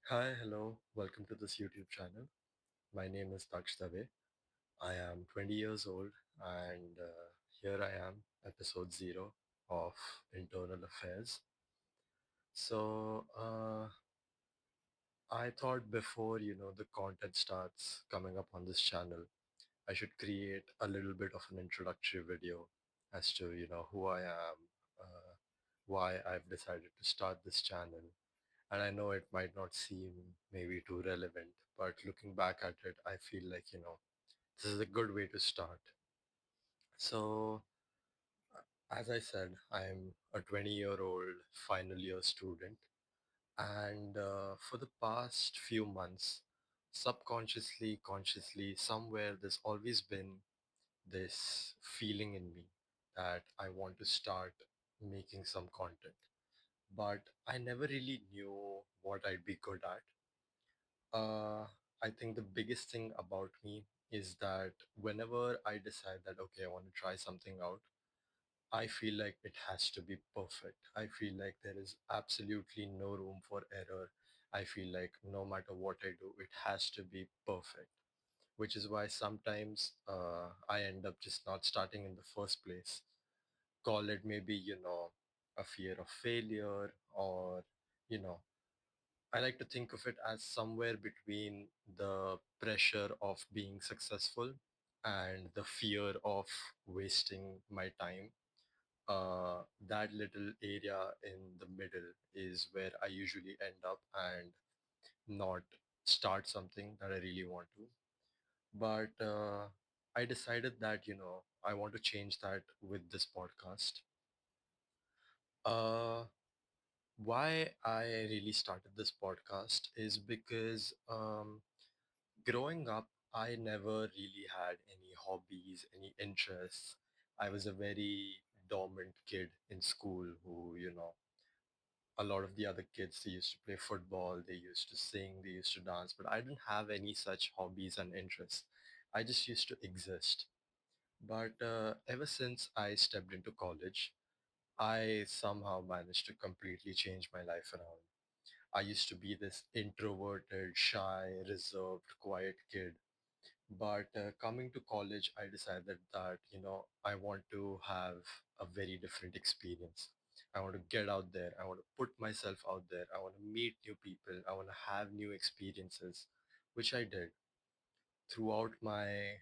Hi, hello, welcome to this YouTube channel. My name is Daksh. I am 20 years old and here I am, episode 0 of Internal Affairs. So, I thought before, the content starts coming up on this channel, I should create a little bit of an introductory video as to, who I am, uh, why I've decided to start this channel. And I know it might not seem maybe too relevant, but looking back at it, I feel like, this is a good way to start. So, as I said, I'm a 20-year-old final year student. And for the past few months, subconsciously, consciously, somewhere there's always been this feeling in me that I want to start making some content. But I never really knew what I'd be good at. Uh, I think the biggest thing about me is that whenever I decide that, okay, I want to try something out, I feel like it has to be perfect. I feel like there is absolutely no room for error. I feel like no matter what I do, it has to be perfect, which is why sometimes I end up just not starting in the first place. Call it maybe, a fear of failure or, you know, I like to think of it as somewhere between the pressure of being successful and the fear of wasting my time. That little area in the middle is where I usually end up and not start something that I really want to. But I decided that, I want to change that with this podcast. Uh, why I really started this podcast is because growing up, I never really had any hobbies, any interests. I was a very dormant kid in school who, a lot of the other kids, they used to play football, they used to sing, they used to dance, but I didn't have any such hobbies and interests. I just used to exist. But ever since I stepped into college, I somehow managed to completely change my life around. I used to be this introverted, shy, reserved, quiet kid, but coming to college, I decided that, I want to have a very different experience. I want to get out there. I want to put myself out there. I want to meet new people. I want to have new experiences, which I did throughout my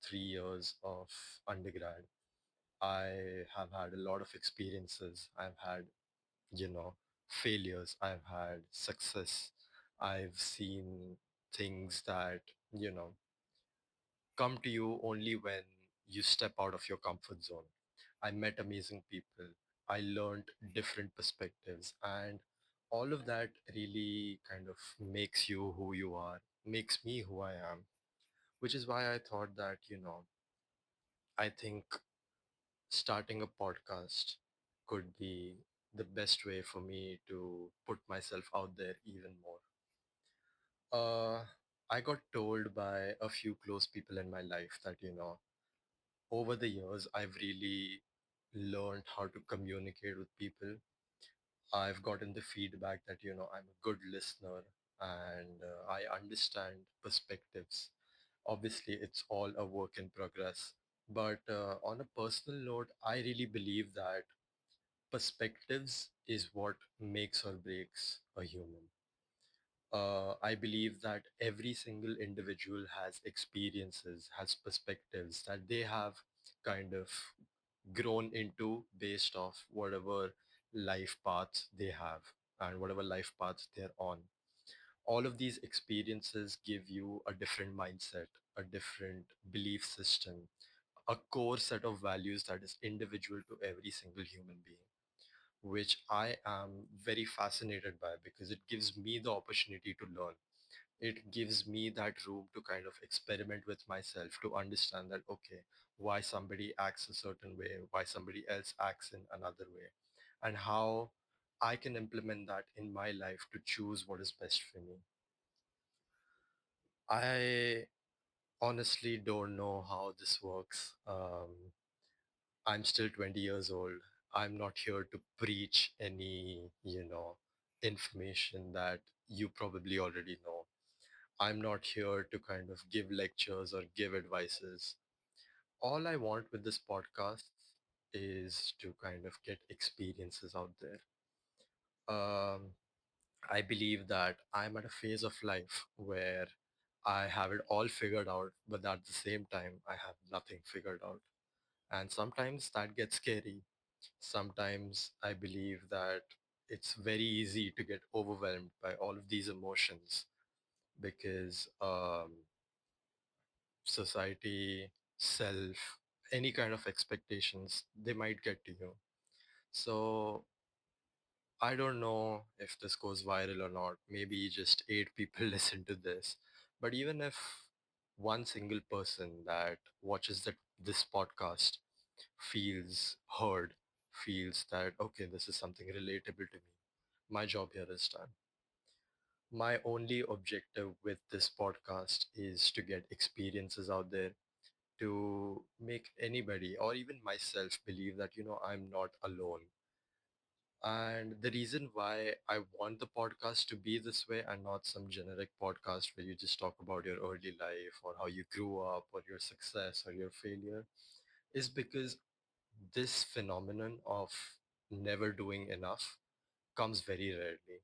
3 years of undergrad. I have had a lot of experiences. I've had, failures. I've had success. I've seen things that, you know, come to you only when you step out of your comfort zone. I met amazing people. I learned different perspectives, and all of that really kind of makes you who you are, makes me who I am, which is why I thought that, I think starting a podcast could be the best way for me to put myself out there even more. Uh, I got told by a few close people in my life that, over the years, I've really learned how to communicate with people. I've gotten the feedback that, I'm a good listener and I understand perspectives. Obviously, it's all a work in progress. But on a personal note, I really believe that perspectives is what makes or breaks a human. I believe that every single individual has experiences, has perspectives that they have kind of grown into based off whatever life paths they have and whatever life paths they're on. All of these experiences give you a different mindset, a different belief system, a core set of values that is individual to every single human being, which I am very fascinated by because it gives me the opportunity to learn. It gives me that room to kind of experiment with myself to understand that, okay, why somebody acts a certain way, why somebody else acts in another way, and how I can implement that in my life to choose what is best for me. I honestly don't know how this works. I'm still 20 years old. I'm not here to preach any, information that you probably already know. I'm not here to kind of give lectures or give advices. All I want with this podcast is to kind of get experiences out there. Um, I believe that I'm at a phase of life where I have it all figured out, but at the same time, I have nothing figured out. And sometimes that gets scary. Sometimes I believe that it's very easy to get overwhelmed by all of these emotions because society, self, any kind of expectations, they might get to you. So I don't know if this goes viral or not. Maybe just eight people listen to this. But even if one single person that watches this podcast feels heard, feels that, okay, this is something relatable to me, my job here is done. My only objective with this podcast is to get experiences out there, to make anybody or even myself believe that, I'm not alone. And the reason why I want the podcast to be this way and not some generic podcast where you just talk about your early life or how you grew up or your success or your failure is because this phenomenon of never doing enough comes very rarely.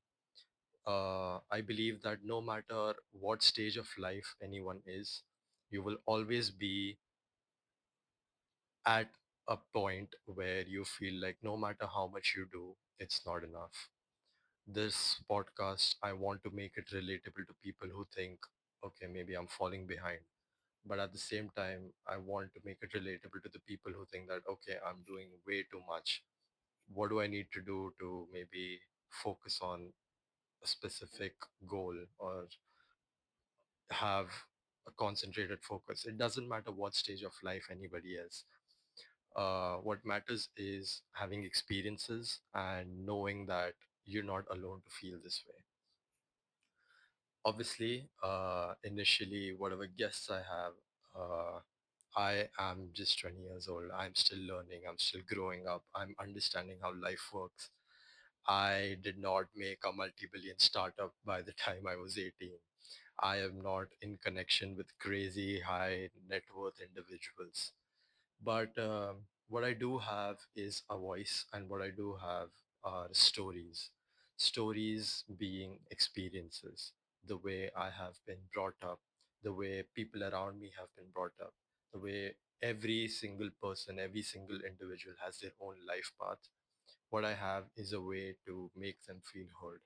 I believe that no matter what stage of life anyone is, you will always be at a point where you feel like no matter how much you do, it's not enough. This podcast, I want to make it relatable to people who think, okay, maybe I'm falling behind. But at the same time, I want to make it relatable to the people who think that, okay, I'm doing way too much. What do I need to do to maybe focus on a specific goal or have a concentrated focus? It doesn't matter what stage of life anybody is. What matters is having experiences and knowing that you're not alone to feel this way. Obviously, initially, whatever guests I have, I am just 20 years old. I'm still learning. I'm still growing up. I'm understanding how life works. I did not make a multi-billion startup by the time I was 18. I am not in connection with crazy high net worth individuals. But what I do have is a voice, and what I do have are stories. Stories being experiences, the way I have been brought up, the way people around me have been brought up, the way every single person, every single individual has their own life path. What I have is a way to make them feel heard.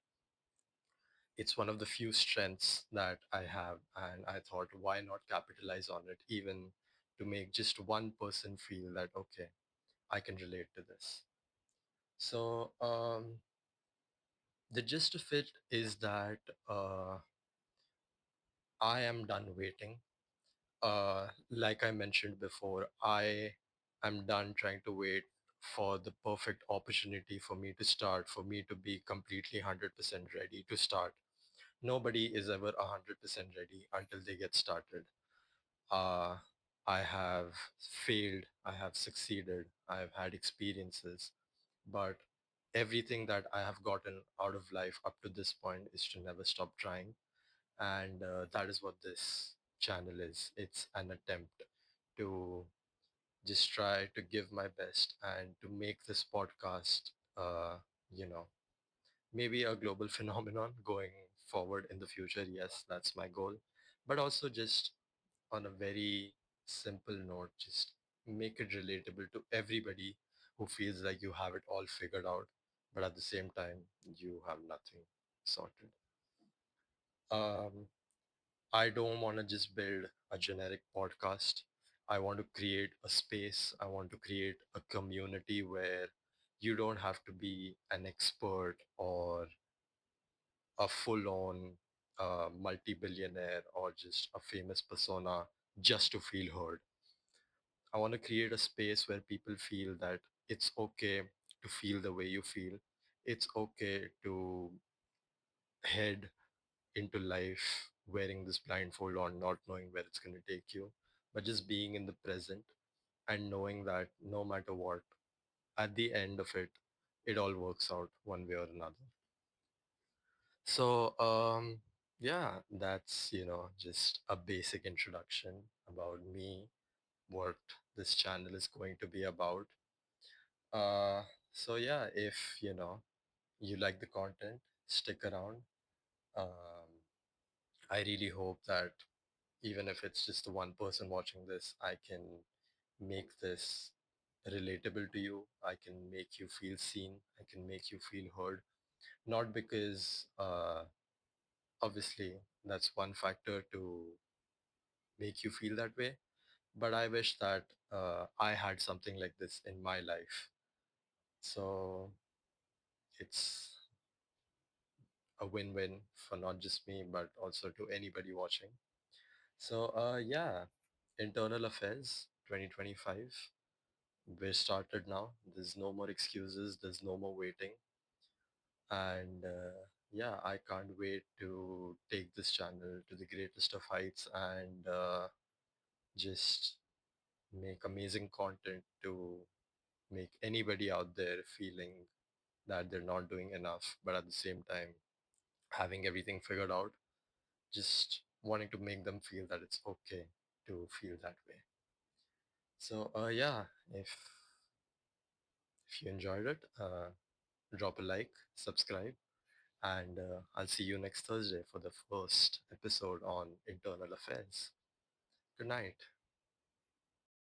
It's one of the few strengths that I have, and I thought, why not capitalize on it, even to make just one person feel that, okay, I can relate to this. So, the gist of it is that I am done waiting. Like I mentioned before, I am done trying to wait for the perfect opportunity for me to start, for me to be completely 100% ready to start. Nobody is ever 100% ready until they get started. Uh, I have failed, I have succeeded, I have had experiences, but everything that I have gotten out of life up to this point is to never stop trying. And that is what this channel is. It's an attempt to just try to give my best and to make this podcast, you know, maybe a global phenomenon going forward in the future. Yes, that's my goal. But also just on a very simple note, just make it relatable to everybody who feels like you have it all figured out, but at the same time, you have nothing sorted. Um, I don't want to just build a generic podcast. I want to create a space. I want to create a community where you don't have to be an expert or a full on multi billionaire or just a famous persona just to feel heard. I want to create a space where people feel that it's okay to feel the way you feel. It's okay to head into life wearing this blindfold on, not knowing where it's going to take you, but just being in the present and knowing that no matter what, at the end of it, it all works out one way or another. So, yeah, that's, just a basic introduction about me, what this channel is going to be about. Uh, so yeah, if, you like the content, stick around. Um, I really hope that even if it's just the one person watching this, I can make this relatable to you. I can make you feel seen. I can make you feel heard. Not because, obviously, that's one factor to make you feel that way, but I wish that I had something like this in my life. So it's a win-win for not just me, but also to anybody watching. So, yeah, internal affairs 2025. We're started now. There's no more excuses. There's no more waiting. And yeah, I can't wait to take this channel to the greatest of heights and just make amazing content to make anybody out there feeling that they're not doing enough, but at the same time, having everything figured out, just wanting to make them feel that it's okay to feel that way. So, yeah, if you enjoyed it, drop a like, subscribe, and I'll see you next Thursday for the first episode on internal affairs. Good night.